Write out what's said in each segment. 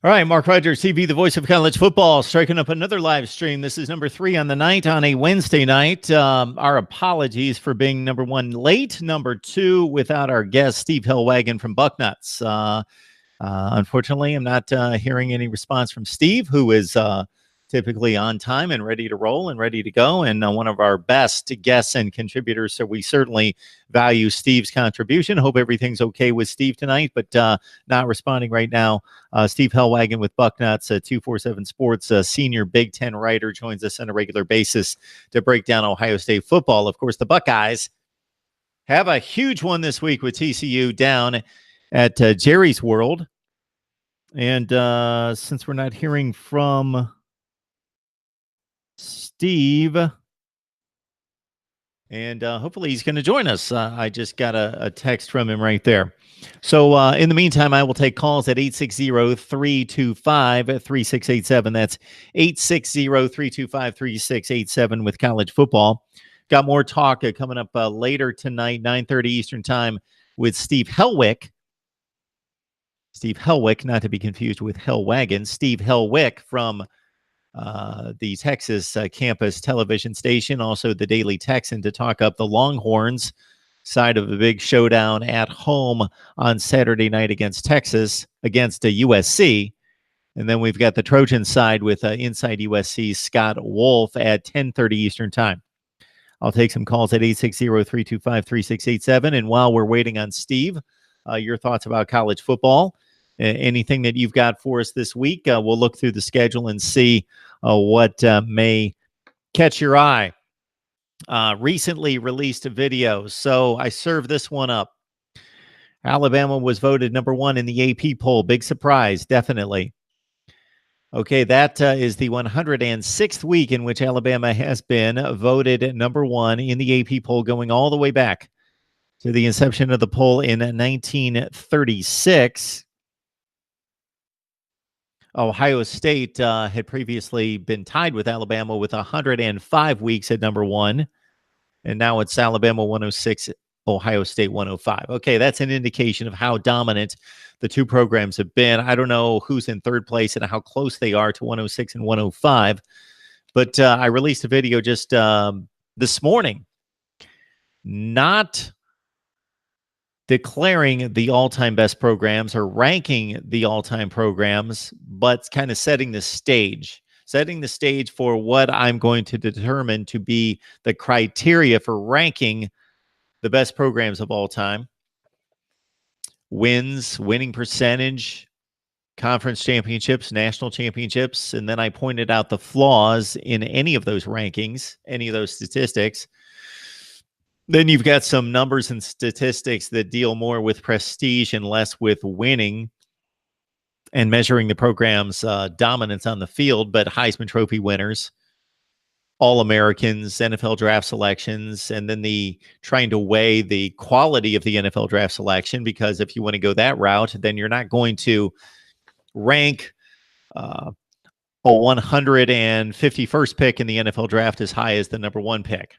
All right, Mark Rogers TV, the voice of college football, striking up another live stream. This is number 3 on the night on a Wednesday night. Our apologies for being number 1 late, number 2 without our guest, Steve Hellwagon from Bucknuts. Unfortunately, I'm not hearing any response from Steve, who is typically on time and ready to roll and ready to go, and one of our best guests and contributors. So we certainly value Steve's contribution. Hope everything's okay with Steve tonight, but not responding right now. Steve Hellwagon with Bucknuts, 247 Sports, senior Big Ten writer, joins us on a regular basis to break down Ohio State football. Of course, the Buckeyes have a huge one this week with TCU down at Jerry's World. And since we're not hearing from Steve, and hopefully he's going to join us. I just got a text from him right there. So in the meantime, I will take calls at 860-325-3687. That's 860-325-3687 with college football. Got more talk coming up later tonight, 9:30 Eastern time, with Steve Hellwick. Steve Hellwick, not to be confused with Hellwagon. Steve Hellwick from the Texas campus television station, also the Daily Texan, to talk up the Longhorns side of the big showdown at home on Saturday night against Texas, against USC. And then we've got the Trojan side with Inside USC's Scott Wolf at 10:30 Eastern time. I'll take some calls at 860-325-3687. And while we're waiting on Steve, your thoughts about college football, anything that you've got for us this week, we'll look through the schedule and see what may catch your eye. Recently released a video, so I served this one up. Alabama was voted number 1 in the AP poll. Big surprise, definitely. Okay, that is the 106th week in which Alabama has been voted number 1 in the AP poll, going all the way back to the inception of the poll in 1936. Ohio State had previously been tied with Alabama with 105 weeks at number 1. And now it's Alabama 106, Ohio State 105. Okay, that's an indication of how dominant the two programs have been. I don't know who's in third place and how close they are to 106 and 105. But I released a video just this morning, not declaring the all-time best programs or ranking the all-time programs, but kind of setting the stage for what I'm going to determine to be the criteria for ranking the best programs of all time. Wins, winning percentage, conference championships, national championships, and then I pointed out the flaws in any of those rankings, any of those statistics. Then you've got some numbers and statistics that deal more with prestige and less with winning and measuring the program's dominance on the field, but Heisman Trophy winners, All-Americans, NFL draft selections, and then the trying to weigh the quality of the NFL draft selection, because if you want to go that route, then you're not going to rank a 151st pick in the NFL draft as high as the number 1 pick.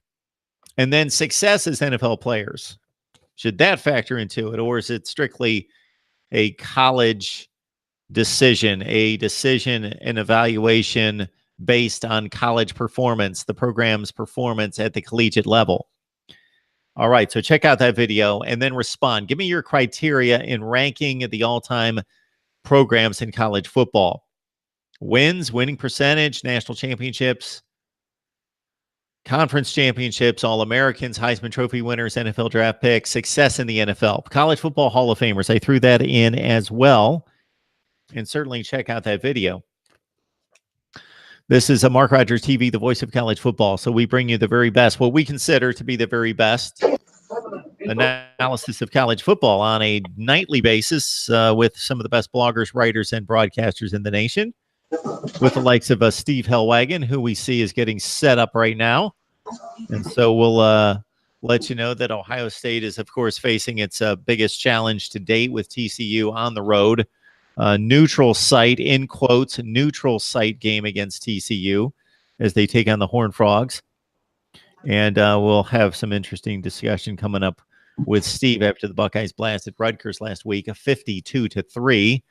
And then success as NFL players. Should that factor into it, or is it strictly a college decision, an evaluation based on college performance, the program's performance at the collegiate level? All right, so check out that video and then respond. Give me your criteria in ranking the all-time programs in college football. Wins, winning percentage, national championships, conference championships, All-Americans, Heisman Trophy winners, NFL draft picks, success in the NFL, college football Hall of Famers. I threw that in as well. And certainly check out that video. This is a Mark Rogers TV, the voice of college football. So we bring you the very best, what we consider to be the very best analysis of college football on a nightly basis with some of the best bloggers, writers, and broadcasters in the nation, with the likes of Steve Hellwagon, who we see is getting set up right now. And so we'll let you know that Ohio State is, of course, facing its biggest challenge to date with TCU on the road. Neutral site, in quotes, neutral site game against TCU as they take on the Horned Frogs. And we'll have some interesting discussion coming up with Steve after the Buckeyes blasted Rutgers last week, a 52-3.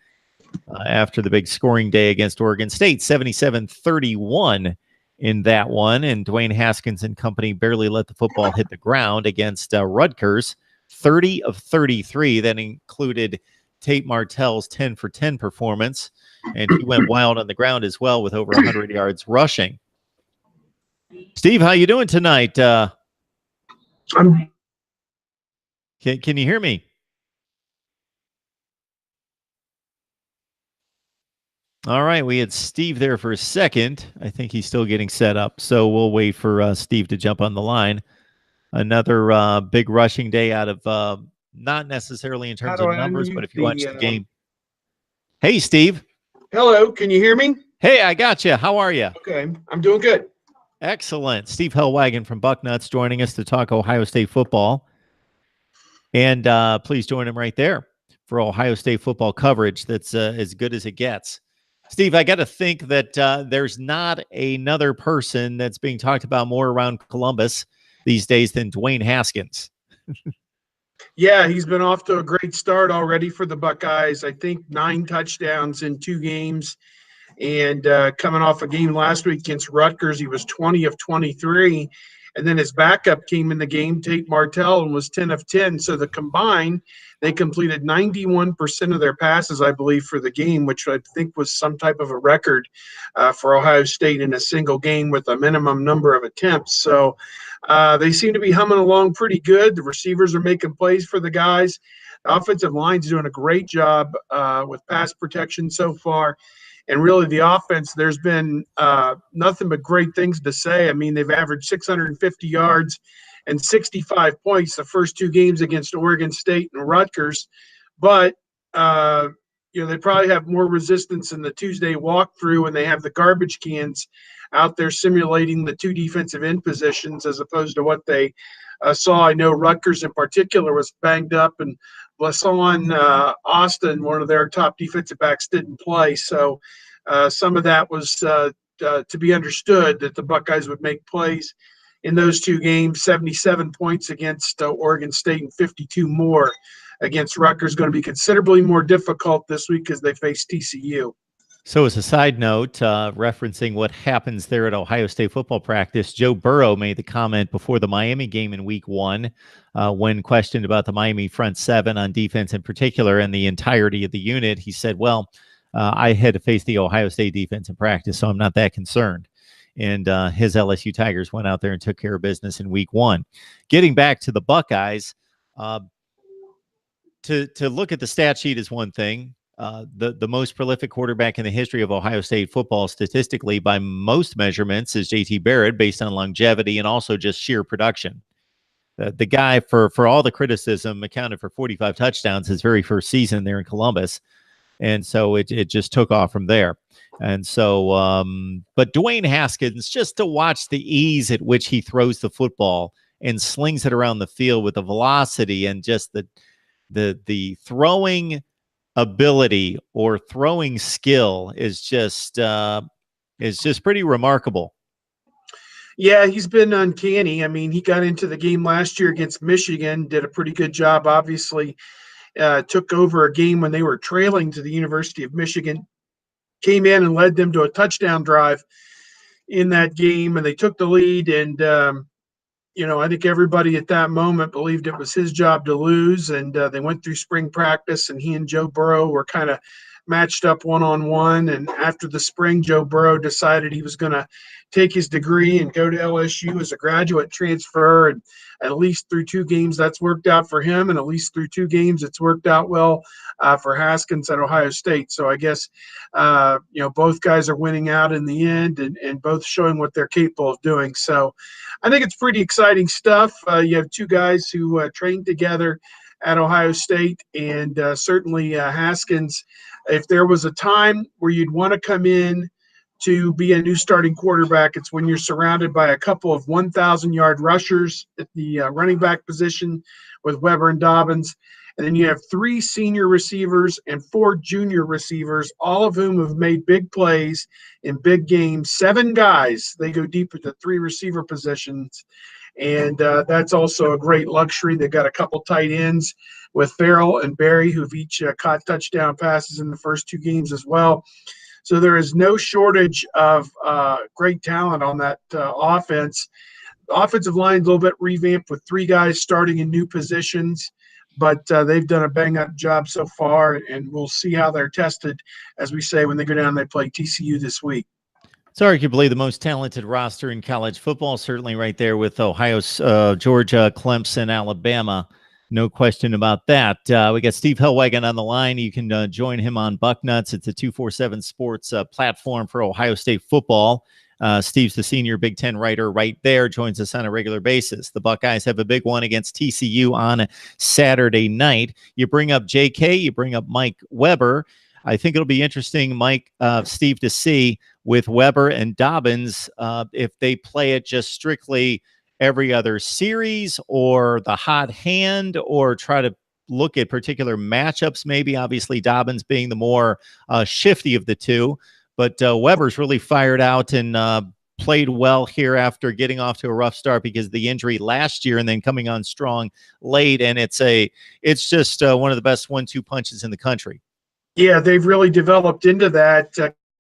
after the big scoring day against Oregon State, 77-31 in that one. And Dwayne Haskins and company barely let the football hit the ground against Rutgers, 30 of 33. That included Tate Martell's 10 for 10 performance, and he went wild on the ground as well with over 100 yards rushing. Steve, how you doing tonight? Can you hear me? All right, we had Steve there for a second. I think he's still getting set up, so we'll wait for Steve to jump on the line. Another big rushing day out of not necessarily in terms of numbers, but if you watch the game. Hey, Steve. Hello, can you hear me? Hey, I got you. How are you? Okay, I'm doing good. Excellent. Steve Hellwagon from Bucknuts joining us to talk Ohio State football. And please join him right there for Ohio State football coverage that's as good as it gets. Steve, I got to think that there's not another person that's being talked about more around Columbus these days than Dwayne Haskins. Yeah, he's been off to a great start already for the Buckeyes. I think 9 touchdowns in 2 games. And coming off a game last week against Rutgers, he was 20 of 23. And then his backup came in the game, Tate Martell, and was 10 of 10. So the combined, they completed 91% of their passes, I believe, for the game, which I think was some type of a record for Ohio State in a single game with a minimum number of attempts. So they seem to be humming along pretty good. The receivers are making plays for the guys. The offensive line's doing a great job with pass protection so far. And really the offense, there's been nothing but great things to say. I mean, they've averaged 650 yards and 65 points the first 2 games against Oregon State and Rutgers. But, they probably have more resistance in the Tuesday walkthrough when they have the garbage cans out there simulating the 2 defensive end positions as opposed to what they saw. I know Rutgers in particular was banged up, and Blasson Austin, one of their top defensive backs, didn't play. So some of that was to be understood that the Buckeyes would make plays in those 2 games. 77 points against Oregon State and 52 more against Rutgers. Going to be considerably more difficult this week as they face TCU. So as a side note, referencing what happens there at Ohio State football practice, Joe Burrow made the comment before the Miami game in week 1 when questioned about the Miami front 7 on defense in particular and the entirety of the unit. He said, well, I had to face the Ohio State defense in practice, so I'm not that concerned. And his LSU Tigers went out there and took care of business in week 1. Getting back to the Buckeyes, to look at the stat sheet is one thing. The most prolific quarterback in the history of Ohio State football statistically by most measurements is J.T. Barrett based on longevity and also just sheer production. The guy, for all the criticism, accounted for 45 touchdowns his very first season there in Columbus. And so it just took off from there. And so, but Dwayne Haskins, just to watch the ease at which he throws the football and slings it around the field with the velocity and just the throwing ability or throwing skill is just pretty remarkable. Yeah, he's been uncanny. I mean, he got into the game last year against Michigan, did a pretty good job, obviously. Took over a game when they were trailing to the University of Michigan, came in and led them to a touchdown drive in that game, and they took the lead. And, I think everybody at that moment believed it was his job to lose, and they went through spring practice, and he and Joe Burrow were kind of matched up one-on-one. And after the spring, Joe Burrow decided he was going to take his degree and go to LSU as a graduate transfer. And at least through 2 games, that's worked out for him. And at least through 2 games, it's worked out well for Haskins at Ohio State. So I guess, both guys are winning out in the end and both showing what they're capable of doing. So I think it's pretty exciting stuff. You have 2 guys who trained together at Ohio State, and certainly Haskins, if there was a time where you'd want to come in to be a new starting quarterback, it's when you're surrounded by a couple of 1,000-yard rushers at the running back position with Weber and Dobbins. And then you have 3 senior receivers and 4 junior receivers, all of whom have made big plays in big games. 7 guys, they go deep at the 3 receiver positions. And that's also a great luxury. They've got a couple tight ends with Farrell and Barry, who've each caught touchdown passes in the first 2 games as well. So there is no shortage of great talent on that offense. The offensive line is a little bit revamped with 3 guys starting in new positions, but they've done a bang-up job so far, and we'll see how they're tested, as we say, when they go down and they play TCU this week. It's arguably the most talented roster in college football, certainly right there with Ohio, Georgia, Clemson, Alabama. No question about that. We got Steve Hellwagon on the line. You can join him on Bucknuts. It's a 247 Sports platform for Ohio State football. Steve's the senior Big Ten writer right there, joins us on a regular basis. The Buckeyes have a big one against TCU on Saturday night. You bring up JK, you bring up Mike Weber. I think it'll be interesting, Mike, Steve, to see with Weber and Dobbins if they play it just strictly every other series or the hot hand, or try to look at particular matchups, maybe. Obviously Dobbins being the more shifty of the two, but Weber's really fired out and played well here after getting off to a rough start because of the injury last year and then coming on strong late. And it's just one of the best 1-2 punches in the country. Yeah, they've really developed into that.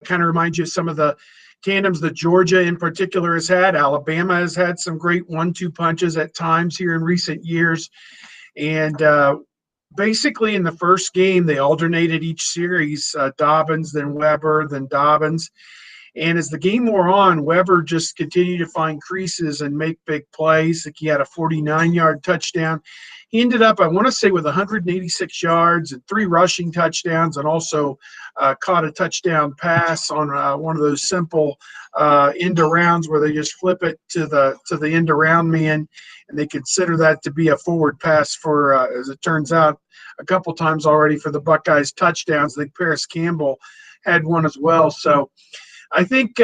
Kind of reminds you of some of the tandems that Georgia in particular has had. Alabama has had some great 1-2 punches at times here in recent years. And basically in the first game, they alternated each series, Dobbins, then Weber, then Dobbins. And as the game wore on, Weber just continued to find creases and make big plays. Like he had a 49-yard touchdown. He ended up, I want to say, with 186 yards and 3 rushing touchdowns, and also caught a touchdown pass on one of those simple end arounds where they just flip it to the end around man, and they consider that to be a forward pass for, as it turns out, a couple times already for the Buckeyes touchdowns. I think Paris Campbell had one as well. So I think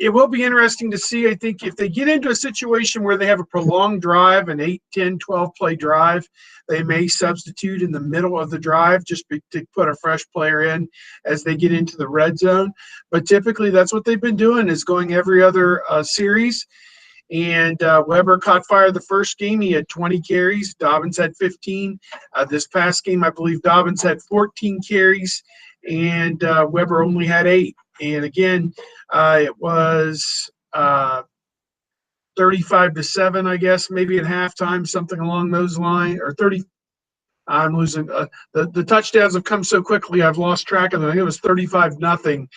it will be interesting to see. I think if they get into a situation where they have a prolonged drive, an 8, 10, 12-play drive, they may substitute in the middle of the drive just to put a fresh player in as they get into the red zone. But typically that's what they've been doing, is going every other series. And Weber caught fire the first game. He had 20 carries. Dobbins had 15. This past game, I believe Dobbins had 14 carries, and Weber only had 8. And again, it was 35-7, I guess, maybe at halftime, something along those lines, or 30. I'm losing. The touchdowns have come so quickly, I've lost track of them. I think it was 35-0,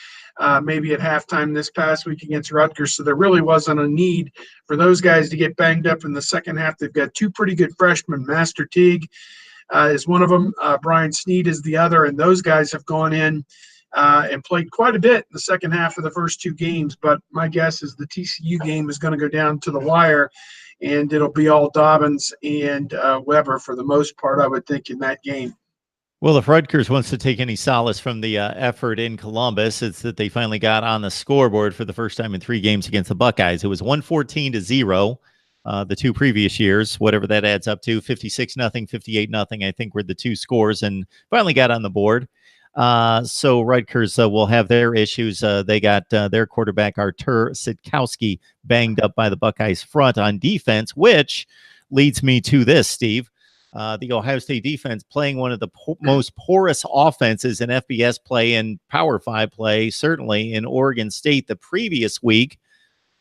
maybe at halftime this past week against Rutgers. So there really wasn't a need for those guys to get banged up in the second half. They've got 2 pretty good freshmen. Master Teague is one of them. Brian Snead is the other, and those guys have gone in and played quite a bit in the second half of the first 2 games. But my guess is the TCU game is going to go down to the wire, and it'll be all Dobbins and Weber for the most part, I would think, in that game. Well, if Rutgers wants to take any solace from the effort in Columbus, it's that they finally got on the scoreboard for the first time in 3 games against the Buckeyes. It was 114-0 the 2 previous years, whatever that adds up to, 56-0, 58-0, I think were the 2 scores, and finally got on the board. So Rutgers will have their issues. They got their quarterback, Artur Sitkowski, banged up by the Buckeyes front on defense, which leads me to this, Steve. The Ohio State defense playing one of the most porous offenses in FBS play and Power 5 play, certainly in Oregon State the previous week.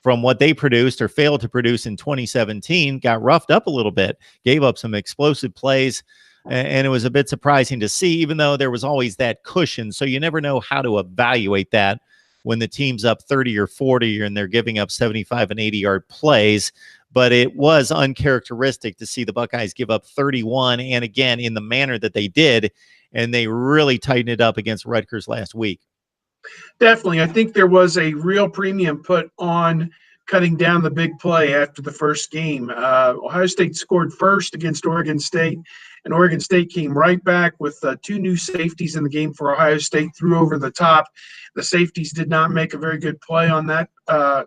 From what they produced or failed to produce in 2017, got roughed up a little bit, gave up some explosive plays. And it was a bit surprising to see, even though there was always that cushion. So you never know how to evaluate that when the team's up 30 or 40 and they're giving up 75 and 80-yard plays. But it was uncharacteristic to see the Buckeyes give up 31, and again, in the manner that they did, and they really tightened it up against Rutgers last week. Definitely. I think there was a real premium put on cutting down the big play after the first game. Ohio State scored first against Oregon State, and Oregon State came right back with 2 new safeties in the game for Ohio State, threw over the top. The safeties did not make a very good play on that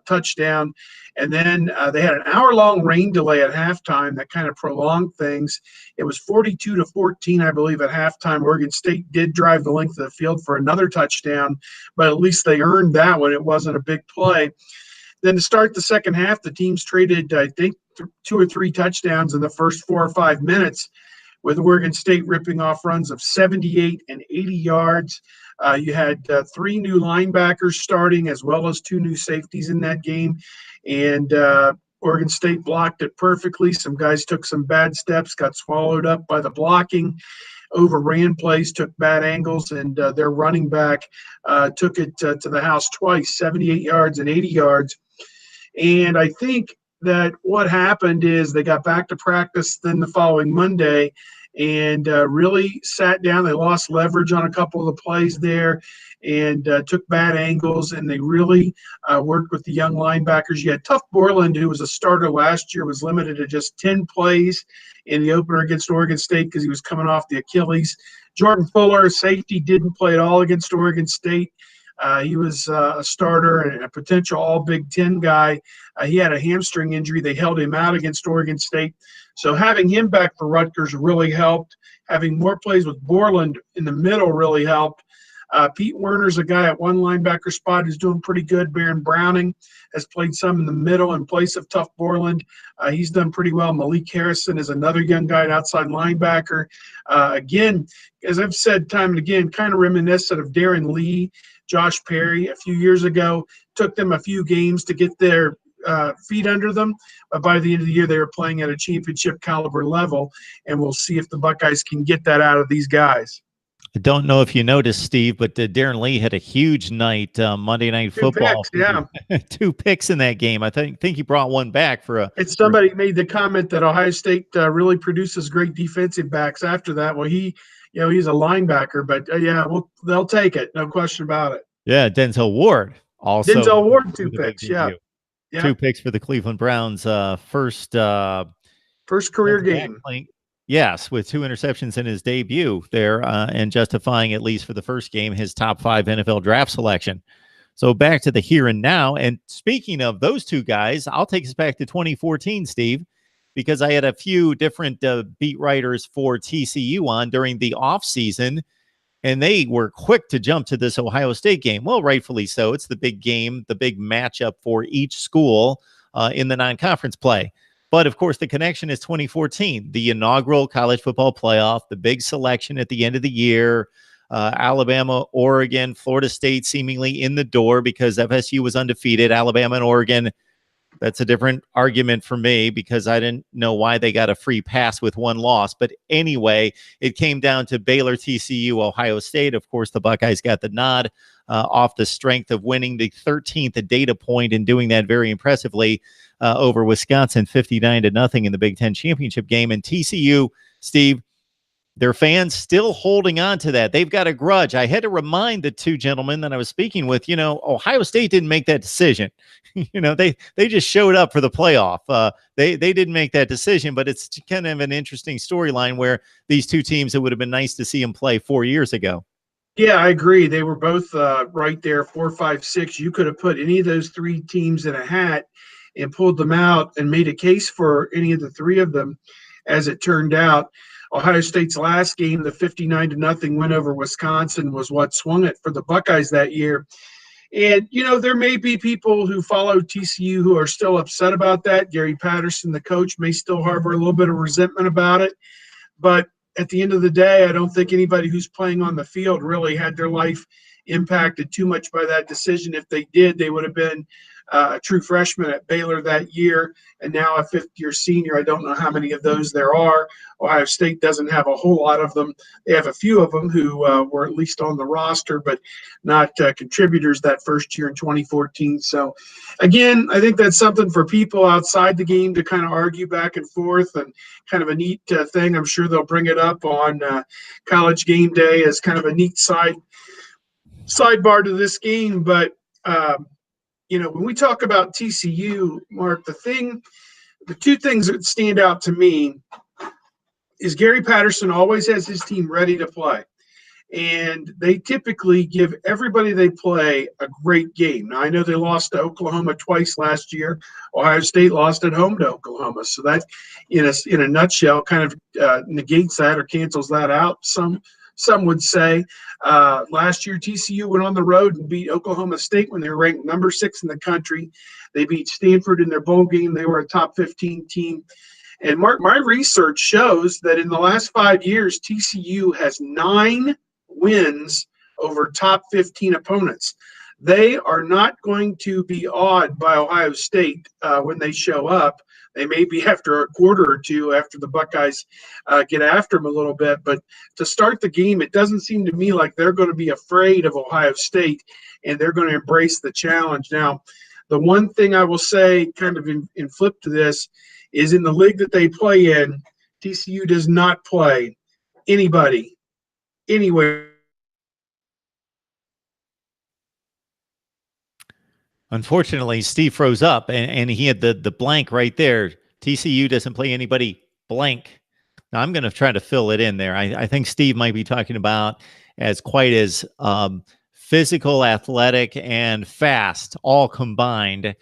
touchdown. And then they had an hour-long rain delay at halftime that kind of prolonged things. It was 42-14, I believe, at halftime. Oregon State did drive the length of the field for another touchdown, but at least they earned that one. It wasn't a big play. Then to start the second half, the teams traded, I think, 2 or 3 touchdowns in the first 4 or 5 minutes, with Oregon State ripping off runs of 78 and 80 yards. You had 3 new linebackers starting, as well as 2 new safeties in that game. And Oregon State blocked it perfectly. Some guys took some bad steps, got swallowed up by the blocking, overran plays, took bad angles, and their running back took it to the house twice, 78 yards and 80 yards. And I think that what happened is they got back to practice then the following Monday and really sat down. They lost leverage on a couple of the plays there and took bad angles, and they really worked with the young linebackers. You had Tuff Borland, who was a starter last year, was limited to just 10 plays in the opener against Oregon State because he was coming off the Achilles. Jordan Fuller, safety, didn't play at all against Oregon State. He was a starter and a potential all-Big Ten guy. He had a hamstring injury. They held him out against Oregon State. So having him back for Rutgers really helped. Having more plays with Borland in the middle really helped. Pete Werner's a guy at one linebacker spot who's doing pretty good. Baron Browning has played some in the middle in place of Tuff Borland. He's done pretty well. Malik Harrison is another young guy at outside linebacker. Again, as I've said time and again, kind of reminiscent of Darren Lee, Josh Perry a few years ago. Took them a few games to get their feet under them. But by the end of the year, they were playing at a championship caliber level, and we'll see if the Buckeyes can get that out of these guys. I don't know if you noticed, Steve, but Darren Lee had a huge night Monday Night Football. 2 picks, yeah. 2 picks in that game. I think he brought one back for a. It's somebody made the comment that Ohio State really produces great defensive backs after that. Well, he's a linebacker, but they'll take it, no question about it. Yeah, Denzel Ward also. Denzel Ward 2 picks, yeah. 2 picks for the Cleveland Browns. First career game. Yes, with 2 interceptions in his debut there, and justifying, at least for the first game, his top 5 NFL draft selection. So back to the here and now. And speaking of those 2 guys, I'll take us back to 2014, Steve, because I had a few different beat writers for TCU on during the offseason, and they were quick to jump to this Ohio State game. Well, rightfully so. It's the big game, the big matchup for each school in the non-conference play. But, of course, the connection is 2014, the inaugural college football playoff, the big selection at the end of the year, Alabama, Oregon, Florida State seemingly in the door because FSU was undefeated. Alabama and Oregon, that's a different argument for me because I didn't know why they got a free pass with 1 loss. But anyway, it came down to Baylor, TCU, Ohio State. Of course, the Buckeyes got the nod off the strength of winning the 13th data point and doing that very impressively over Wisconsin 59-0 in the Big Ten championship game. And TCU, Steve, their fans still holding on to that. They've got a grudge. I had to remind the 2 gentlemen that I was speaking with, Ohio State didn't make that decision. They just showed up for the playoff. They didn't make that decision, but it's kind of an interesting storyline where these 2 teams, it would have been nice to see them play 4 years ago. Yeah, I agree. They were both right there, 4, 5, 6. You could have put any of those 3 teams in a hat and pulled them out and made a case for any of the 3 of them. As it turned out, Ohio State's last game, the 59-0 win over Wisconsin, was what swung it for the Buckeyes that year. And, there may be people who follow TCU who are still upset about that. Gary Patterson, the coach, may still harbor a little bit of resentment about it. But at the end of the day, I don't think anybody who's playing on the field really had their life impacted too much by that decision. If they did, they would have been a true freshman at Baylor that year, and now a 5th-year senior. I don't know how many of those there are. Ohio State doesn't have a whole lot of them. They have a few of them who were at least on the roster, but not contributors that first year in 2014. So, again, I think that's something for people outside the game to kind of argue back and forth, and kind of a neat thing. I'm sure they'll bring it up on College Game Day as kind of a neat sidebar to this game. But when we talk about TCU, Mark, the 2 things that stand out to me is Gary Patterson always has his team ready to play. And they typically give everybody they play a great game. Now, I know they lost to Oklahoma twice last year. Ohio State lost at home to Oklahoma. So that, in a nutshell, kind of negates that or cancels that out some would say. Last year, TCU went on the road and beat Oklahoma State when they were ranked number 6 in the country. They beat Stanford in their bowl game. They were a top 15 team. And Mark, my research shows that in the last 5 years, TCU has 9 wins over top 15 opponents. They are not going to be awed by Ohio State when they show up. They may be after a quarter or two after the Buckeyes get after them a little bit. But to start the game, it doesn't seem to me like they're going to be afraid of Ohio State, and they're going to embrace the challenge. Now, the one thing I will say kind of in flip to this is in the league that they play in, TCU does not play anybody, anywhere. Unfortunately, Steve froze up, and he had the blank right there. TCU doesn't play anybody blank. Now, I'm going to try to fill it in there. I think Steve might be talking about as quite as physical, athletic, and fast all combined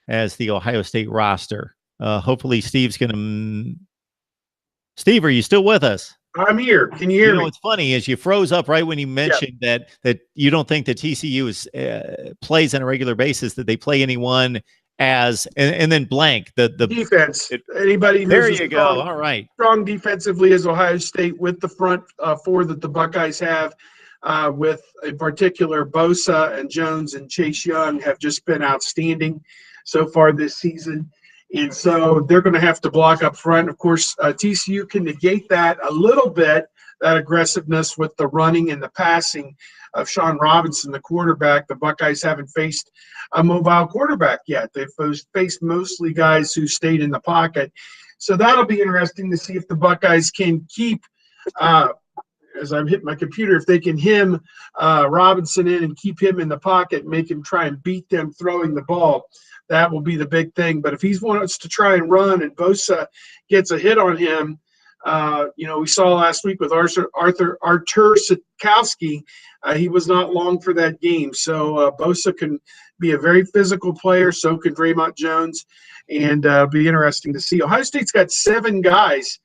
as the Ohio State roster. Hopefully, Steve's going to... Steve, are you still with us? I'm here. Can you hear me? What's funny is you froze up right when you mentioned that you don't think that TCU is plays on a regular basis, that they play anyone as and then blank the defense. Anybody there you go. All right, strong defensively as Ohio State with the front four that the Buckeyes have, with in particular Bosa and Jones and Chase Young have just been outstanding so far this season. And so they're going to have to block up front. Of course, TCU can negate that a little bit, that aggressiveness with the running and the passing of Sean Robinson, the quarterback. The Buckeyes haven't faced a mobile quarterback yet. They've faced mostly guys who stayed in the pocket. So that'll be interesting to see if the Buckeyes can keep, as I'm hitting my computer, if they can hem Robinson in and keep him in the pocket and make him try and beat them throwing the ball. That will be the big thing. But if he wants to try and run and Bosa gets a hit on him, we saw last week with Artur Sikowski, he was not long for that game. So Bosa can be a very physical player. So can Draymond Jones. And be interesting to see. Ohio State's got 7 guys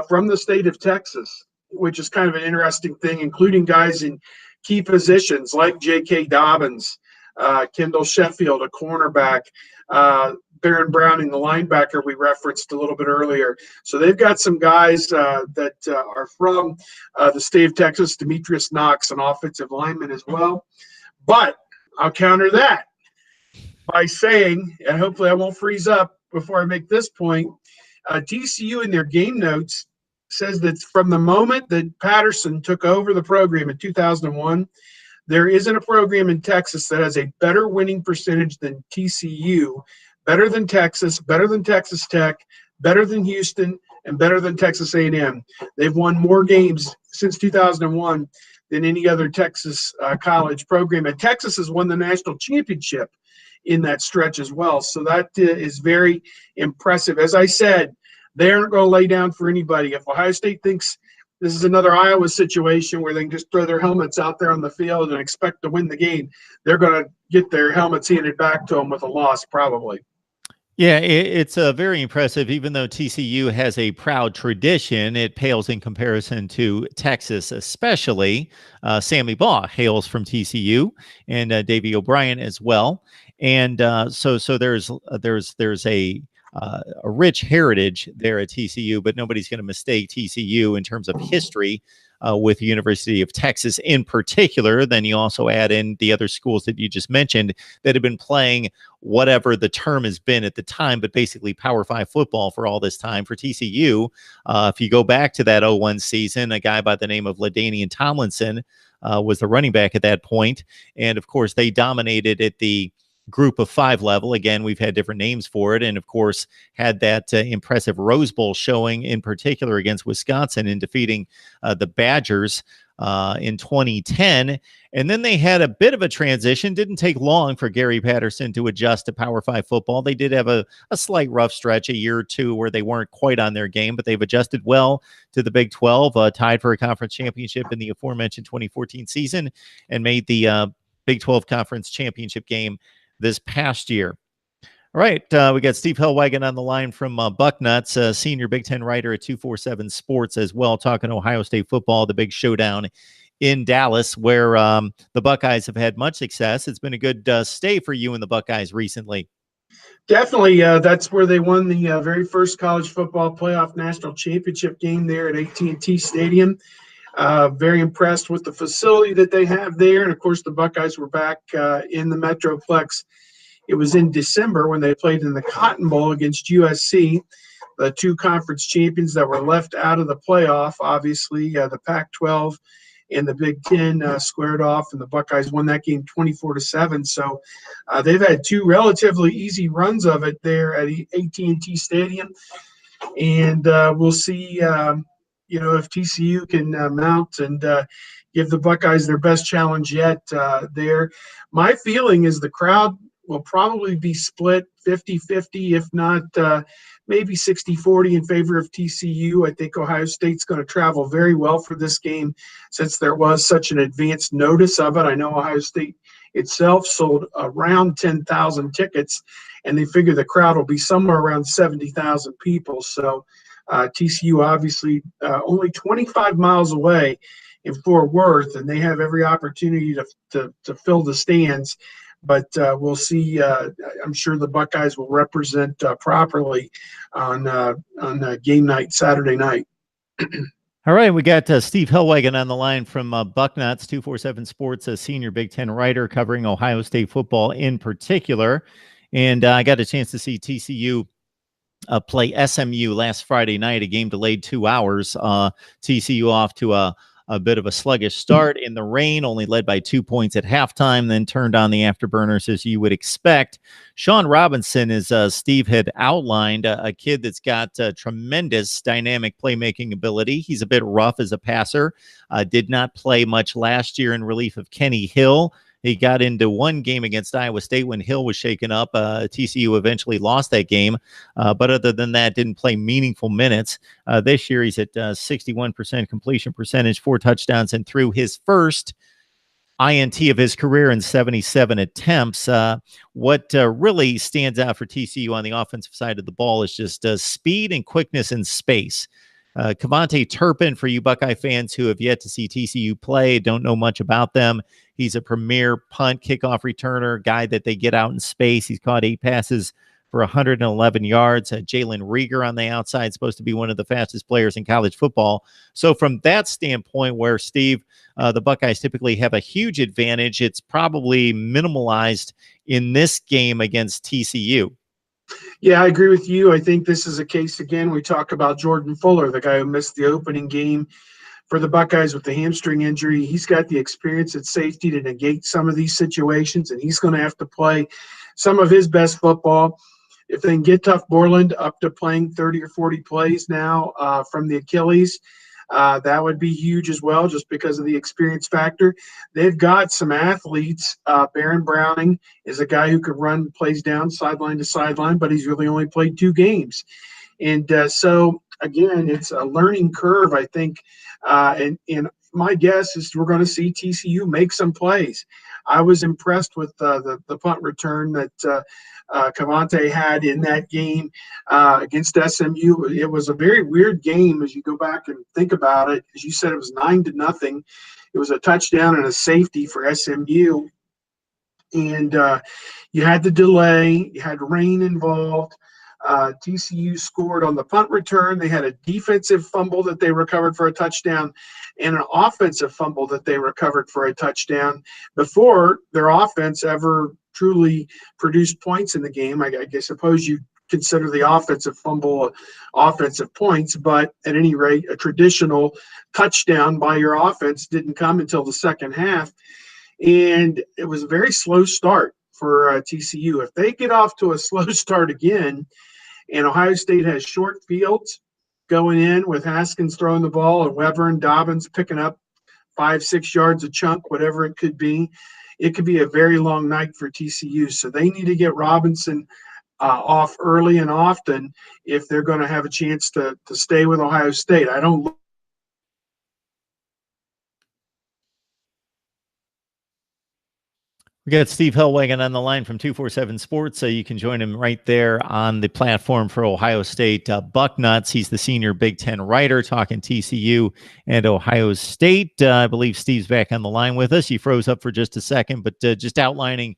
from the state of Texas, which is kind of an interesting thing, including guys in key positions like J.K. Dobbins, Kendall Sheffield, a cornerback, Baron Browning, the linebacker we referenced a little bit earlier. So they've got some guys that are from the state of Texas. Demetrius Knox, an offensive lineman as well. But I'll counter that by saying, and hopefully I won't freeze up before I make this point, TCU in their game notes says that from the moment that Patterson took over the program in 2001, there isn't a program in Texas that has a better winning percentage than TCU, better than Texas, better than Texas Tech, better than Houston, and better than Texas A&M. They've won more games since 2001 than any other Texas college program. And Texas has won the national championship in that stretch as well. So that is very impressive. As I said, they aren't going to lay down for anybody. If Ohio State thinks this is another Iowa situation where they can just throw their helmets out there on the field and expect to win the game, they're going to get their helmets handed back to them with a loss probably. Yeah, it's very impressive. Even though TCU has a proud tradition, it pales in comparison to Texas, especially. Sammy Baugh hails from TCU, and Davey O'Brien as well. And so there's a rich heritage there at TCU, but nobody's going to mistake TCU in terms of history with the University of Texas in particular. Then you also add in the other schools that you just mentioned that have been playing whatever the term has been at the time, but basically Power 5 football for all this time. For TCU, if you go back to that 0-1 season, a guy by the name of LaDainian Tomlinson was the running back at that point. And of course, they dominated at the Group of 5 level. Again, we've had different names for it, and of course had that impressive Rose Bowl showing in particular against Wisconsin in defeating the Badgers in 2010. And then they had a bit of a transition. Didn't take long for Gary Patterson to adjust to Power 5 football. They did have a slight rough stretch, a year or two, where they weren't quite on their game, but they've adjusted well to the Big 12, tied for a conference championship in the aforementioned 2014 season, and made the Big 12 conference championship game this past year. All right, we got Steve Hellwagon on the line from Bucknuts, senior Big Ten writer at 247 Sports as well, talking Ohio State football, the big showdown in Dallas, where the Buckeyes have had much success. It's been a good stay for you and the Buckeyes recently. Definitely, that's where they won the very first college football playoff national championship game there at AT&T Stadium. Very impressed with the facility that they have there, and of course the Buckeyes were back in the Metroplex. It was in December when they played in the Cotton Bowl against USC, the two conference champions that were left out of the playoff. Obviously, the Pac-12 and the Big Ten squared off, and the Buckeyes won that game 24-7. So they've had two relatively easy runs of it there at AT&T Stadium, and we'll see. If TCU can mount and give the Buckeyes their best challenge yet there. My feeling is the crowd will probably be split 50-50, if not maybe 60-40 in favor of TCU. I think Ohio State's going to travel very well for this game since there was such an advanced notice of it. I know Ohio State itself sold around 10,000 tickets, and they figure the crowd will be somewhere around 70,000 people. So TCU obviously only 25 miles away in Fort Worth, and they have every opportunity to fill the stands. But we'll see. I'm sure the Buckeyes will represent properly on game night Saturday night. All right, we got Steve Hellwagon on the line from Bucknuts, 247 Sports, a senior Big Ten writer covering Ohio State football in particular. And I got a chance to see TCU play SMU last Friday night, a game delayed 2 hours. TCU off to a bit of a sluggish start in the rain, only led by 2 points at halftime, then turned on the afterburners as you would expect. Sean Robinson, as Steve had outlined, a kid that's got tremendous dynamic playmaking ability. He's a bit rough as a passer, did not play much last year in relief of Kenny Hill. He got into one game against Iowa State when Hill was shaken up. TCU eventually lost that game. But other than that, didn't play meaningful minutes. This year, he's at 61% completion percentage, 4 touchdowns, and threw his first INT of his career in 77 attempts. What really stands out for TCU on the offensive side of the ball is just speed and quickness in space. Kavonte Turpin, for you Buckeye fans who have yet to see TCU play, don't know much about them. He's a premier punt kickoff returner, guy that they get out in space. He's caught 8 passes for 111 yards. Jalen Rieger on the outside, supposed to be one of the fastest players in college football. So from that standpoint, where Steve, the Buckeyes typically have a huge advantage, it's probably minimalized in this game against TCU. Yeah, I agree with you. I think this is a case, again, we talk about Jordan Fuller, the guy who missed the opening game for the Buckeyes with the hamstring injury. He's got the experience at safety to negate some of these situations, and he's going to have to play some of his best football. If they can get Tough Borland up to playing 30 or 40 plays now from the Achilles, that would be huge as well, just because of the experience factor. They've got some athletes. Baron Browning is a guy who could run plays down sideline to sideline, but he's really only played 2 games. And so, again, it's a learning curve, I think. And my guess is we're going to see TCU make some plays. I was impressed with the punt return that Kavonte had in that game against SMU. It was a very weird game as you go back and think about it. As you said, it was 9-0. It was a touchdown and a safety for SMU. And you had the delay, you had rain involved. TCU scored on the punt return. They had a defensive fumble that they recovered for a touchdown and an offensive fumble that they recovered for a touchdown before their offense ever truly produced points in the game. I suppose you consider the offensive fumble offensive points, but at any rate, a traditional touchdown by your offense didn't come until the second half. And it was a very slow start for TCU. If they get off to a slow start again, and Ohio State has short fields going in with Haskins throwing the ball and Weber and Dobbins picking up 5-6 yards a chunk, whatever it could be a very long night for TCU. So they need to get Robinson off early and often if they're going to have a chance to stay with Ohio State. I don't We got Steve Hellwagon on the line from 247 Sports, so you can join him right there on the platform for Ohio State Bucknuts. He's the senior Big Ten writer talking TCU and Ohio State. I believe Steve's back on the line with us. He froze up for just a second, but just outlining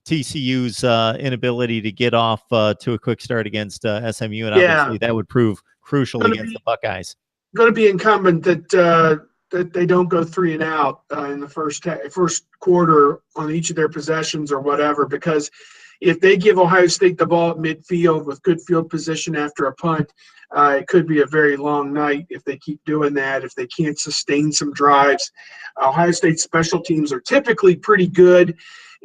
TCU's inability to get off to a quick start against SMU, and obviously that would prove crucial against the Buckeyes. Going to be incumbent that they don't go 3 and out in the first quarter on each of their possessions or whatever, because if they give Ohio State the ball at midfield with good field position after a punt, it could be a very long night if they keep doing that, if they can't sustain some drives. Ohio State's special teams are typically pretty good,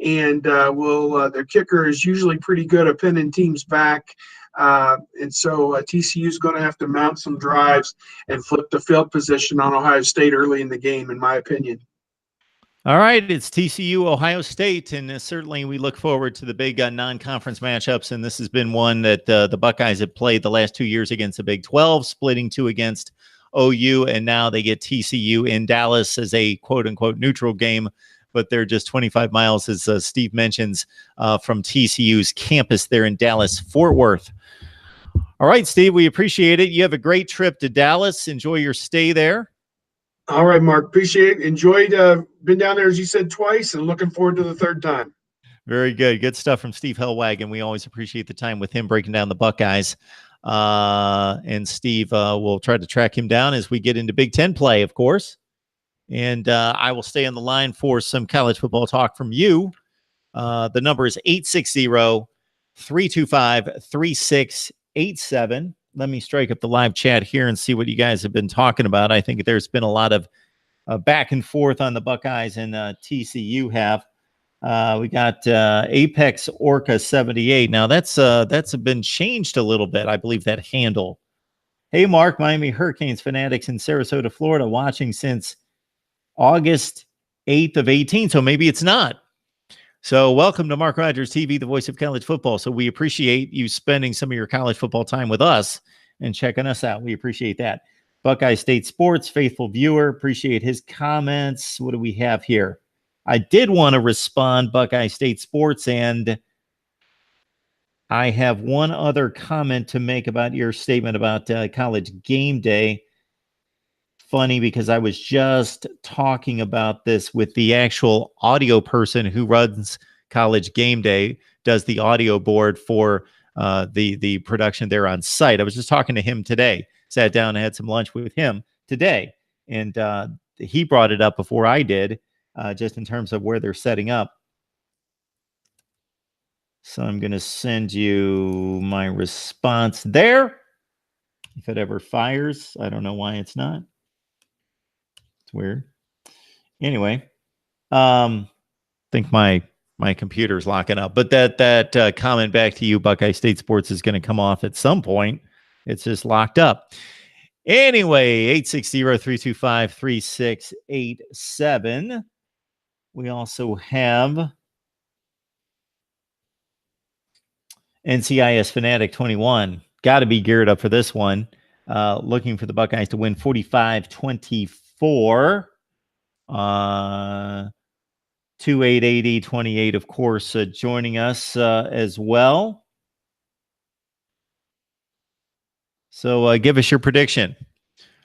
and their kicker is usually pretty good at pinning teams back. And so TCU is going to have to mount some drives and flip the field position on Ohio State early in the game, in my opinion. All right, it's TCU, Ohio State, and certainly we look forward to the big non-conference matchups, and this has been one that the Buckeyes have played the last 2 years against the Big 12, splitting 2 against OU, and now they get TCU in Dallas as a quote-unquote neutral game, but they're just 25 miles, as Steve mentions, from TCU's campus there in Dallas-Fort Worth. All right, Steve, we appreciate it. You have a great trip to Dallas. Enjoy your stay there. All right, Mark. Appreciate it. Enjoyed. Been down there, as you said, twice, and looking forward to the third time. Very good. Good stuff from Steve Hellwagon. We always appreciate the time with him breaking down the Buckeyes. And Steve will try to track him down as we get into Big Ten play, of course. And I will stay on the line for some college football talk from you. The number is 860-325-3687. Let me strike up the live chat here and see what you guys have been talking about. I think there's been a lot of back and forth on the Buckeyes and TCU have. We got Apex Orca 78. Now that's been changed a little bit. I believe that handle. Hey, Mark, Miami Hurricanes fanatics in Sarasota, Florida, watching since August 8th of 18. So maybe it's not. So welcome to Mark Rogers TV, the voice of college football. So we appreciate you spending some of your college football time with us and checking us out. We appreciate that. Buckeye State Sports, faithful viewer, appreciate his comments. What do we have here? I did want to respond, Buckeye State Sports, and I have one other comment to make about your statement about college game day. Funny, because I was just talking about this with the actual audio person who runs College Game Day, does the audio board for the production there on site. I was just talking to him today, sat down and had some lunch with him today, and he brought it up before I did, just in terms of where they're setting up. So I'm going to send you my response there. If it ever fires, I don't know why it's not. It's weird. Anyway, think my computer's locking up, but that comment back to you, Buckeye State Sports, is going to come off at some point. It's just locked up. Anyway, 860-325-3687. We also have NCIS Fanatic 21. Got to be geared up for this one. Looking for the Buckeyes to win 45-24. 2880-28, of course, joining us as well. So give us your prediction.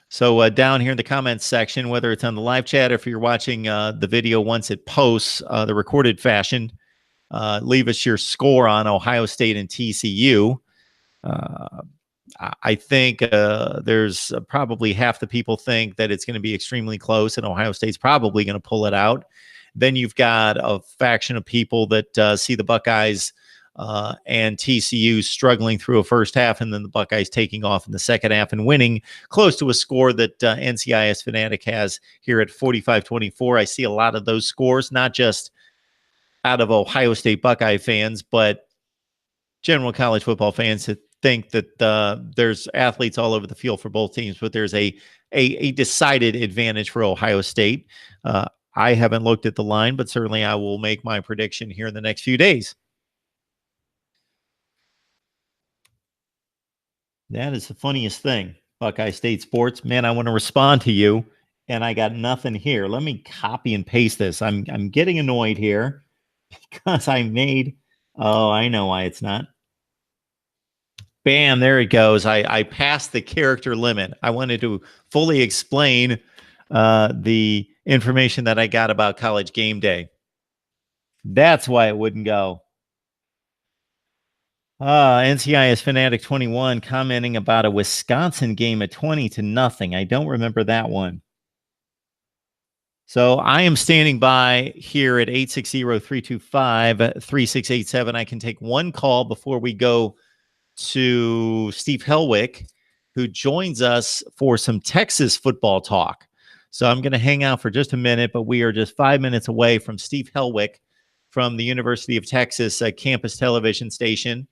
So down here in the comments section, whether it's on the live chat or if you're watching the video once it posts, the recorded fashion, leave us your score on Ohio State and TCU. I think there's probably half the people think that it's going to be extremely close and Ohio State's probably going to pull it out. Then you've got a faction of people that see the Buckeyes and TCU struggling through a first half, and then the Buckeyes taking off in the second half and winning close to a score that NCIS Fanatic has here at 45-24. I see a lot of those scores, not just out of Ohio State Buckeye fans, but general college football fans that think that there's athletes all over the field for both teams, but there's a decided advantage for Ohio State. I haven't looked at the line, but certainly I will make my prediction here in the next few days. That is the funniest thing, Buckeye State Sports. Man, I want to respond to you, and I got nothing here. Let me copy and paste this. I'm getting annoyed here. because I made. Oh, I know why it's not. Bam, there it goes. I passed the character limit. I wanted to fully explain the information that I got about College Game Day. That's why it wouldn't go. NCIS Fanatic 21 commenting about a Wisconsin game at 20-0. I don't remember that one. So I am standing by here at 860-325-3687. I can take one call before we go to Steve Helwick, who joins us for some Texas football talk. So I'm going to hang out for just a minute, but we are just 5 minutes away from Steve Helwick from the University of Texas campus television station,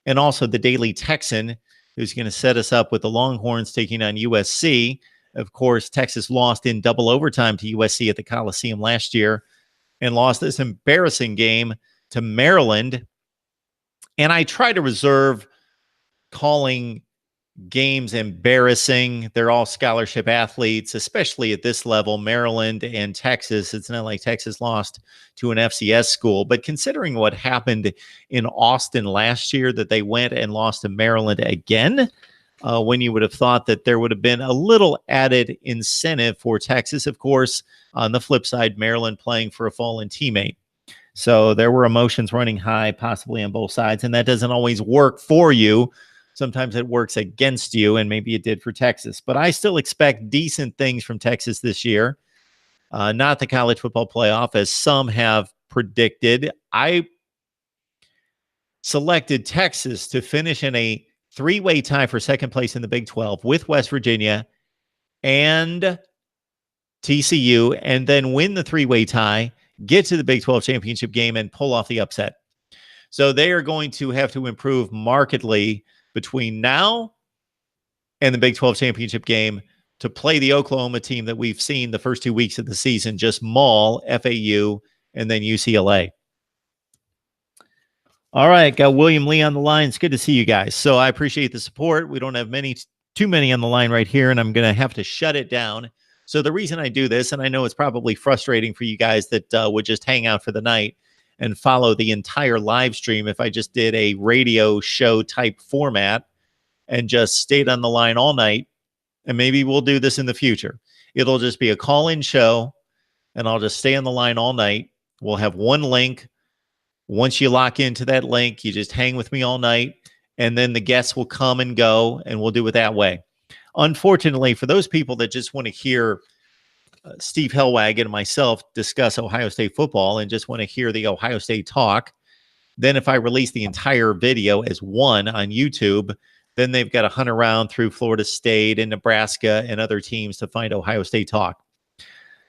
and also the Daily Texan, who's going to set us up with the Longhorns taking on USC. Of course, Texas lost in double overtime to USC at the Coliseum last year and lost this embarrassing game to Maryland. And I try to reserve calling games embarrassing. They're all scholarship athletes, especially at this level, Maryland and Texas. It's not like Texas lost to an FCS school, but considering what happened in Austin last year, that they went and lost to Maryland again, when you would have thought that there would have been a little added incentive for Texas. Of course, on the flip side, Maryland playing for a fallen teammate. So there were emotions running high, possibly on both sides, and that doesn't always work for you. Sometimes it works against you, and maybe it did for Texas. But I still expect decent things from Texas this year. Not the college football playoff, as some have predicted. I selected Texas to finish in a three-way tie for second place in the Big 12 with West Virginia and TCU, and then win the three-way tie, get to the Big 12 championship game, and pull off the upset. So they are going to have to improve markedly between now and the Big 12 championship game to play the Oklahoma team that we've seen the first 2 weeks of the season just maul FAU and then UCLA. All right, got William Lee on the line. It's good to see you guys. So I appreciate the support. We don't have too many on the line right here, and I'm going to have to shut it down. So the reason I do this, and I know it's probably frustrating for you guys that would just hang out for the night and follow the entire live stream if I just did a radio show type format and just stayed on the line all night, and maybe we'll do this in the future. It'll just be a call-in show, and I'll just stay on the line all night. We'll have one link. Once you lock into that link, you just hang with me all night, and then the guests will come and go, and we'll do it that way. Unfortunately, for those people that just want to hear Steve Helwag and myself discuss Ohio State football and just want to hear the Ohio State talk, then if I release the entire video as one on YouTube, then they've got to hunt around through Florida State and Nebraska and other teams to find Ohio State talk.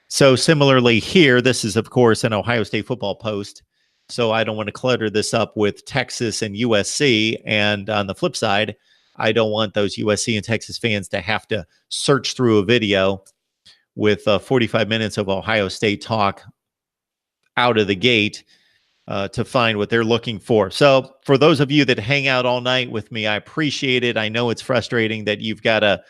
So similarly here, this is, of course, an Ohio State football post. So I don't want to clutter this up with Texas and USC. And on the flip side, I don't want those USC and Texas fans to have to search through a video with 45 minutes of Ohio State talk out of the gate to find what they're looking for. So for those of you that hang out all night with me, I appreciate it. I know it's frustrating that you've got to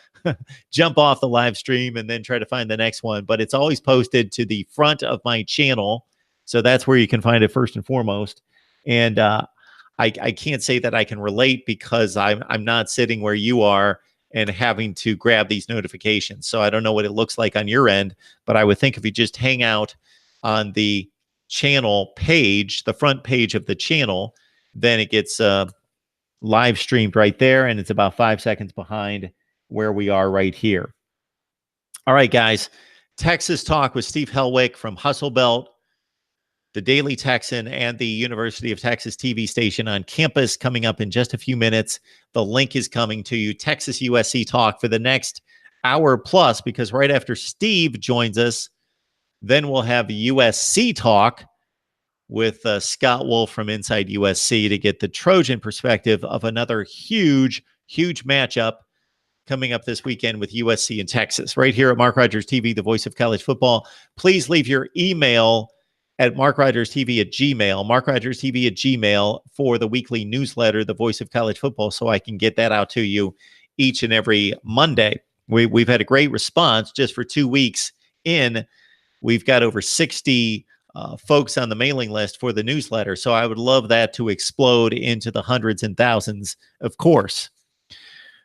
jump off the live stream and then try to find the next one, but it's always posted to the front of my channel. So that's where you can find it first and foremost. And I can't say that I can relate because I'm not sitting where you are and having to grab these notifications. So I don't know what it looks like on your end, but I would think if you just hang out on the channel page, the front page of the channel, then it gets live streamed right there, and it's about 5 seconds behind where we are right here. All right, guys. Texas Talk with Steve Helwick from Hustle Belt, the Daily Texan, and the University of Texas TV station on campus coming up in just a few minutes. The link is coming to you. Texas USC Talk for the next hour plus, because right after Steve joins us, then we'll have USC Talk with Scott Wolf from Inside USC to get the Trojan perspective of another huge, huge matchup coming up this weekend with USC and Texas. Right here at Mark Rogers TV, the voice of college football. Please leave your email at MarkRogersTV@gmail.com, MarkRogersTV@gmail.com for the weekly newsletter, The Voice of College Football, so I can get that out to you each and every Monday. We've had a great response just for 2 weeks in. We've got over 60 folks on the mailing list for the newsletter. So I would love that to explode into the hundreds and thousands, of course.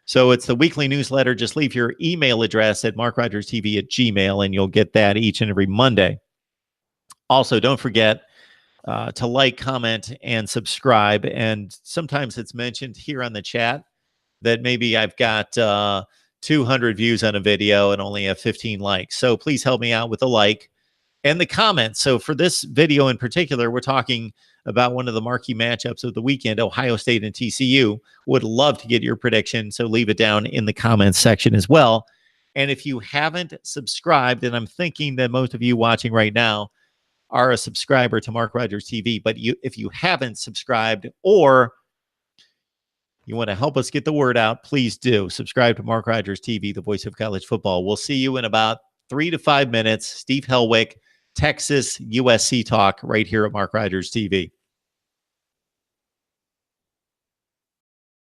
So it's the weekly newsletter. Just leave your email address at MarkRogersTV@gmail.com, and you'll get that each and every Monday. Also, don't forget to like, comment, and subscribe. And sometimes it's mentioned here on the chat that maybe I've got 200 views on a video and only have 15 likes. So please help me out with a like and the comments. So for this video in particular, we're talking about one of the marquee matchups of the weekend, Ohio State and TCU. Would love to get your prediction, so leave it down in the comments section as well. And if you haven't subscribed, and I'm thinking that most of you watching right now are a subscriber to Mark Rogers TV, but if you haven't subscribed or you want to help us get the word out, please do subscribe to Mark Rogers TV, the voice of college football. We'll see you in about 3 to 5 minutes. Steve Helwick, Texas USC talk right here at Mark Rogers TV.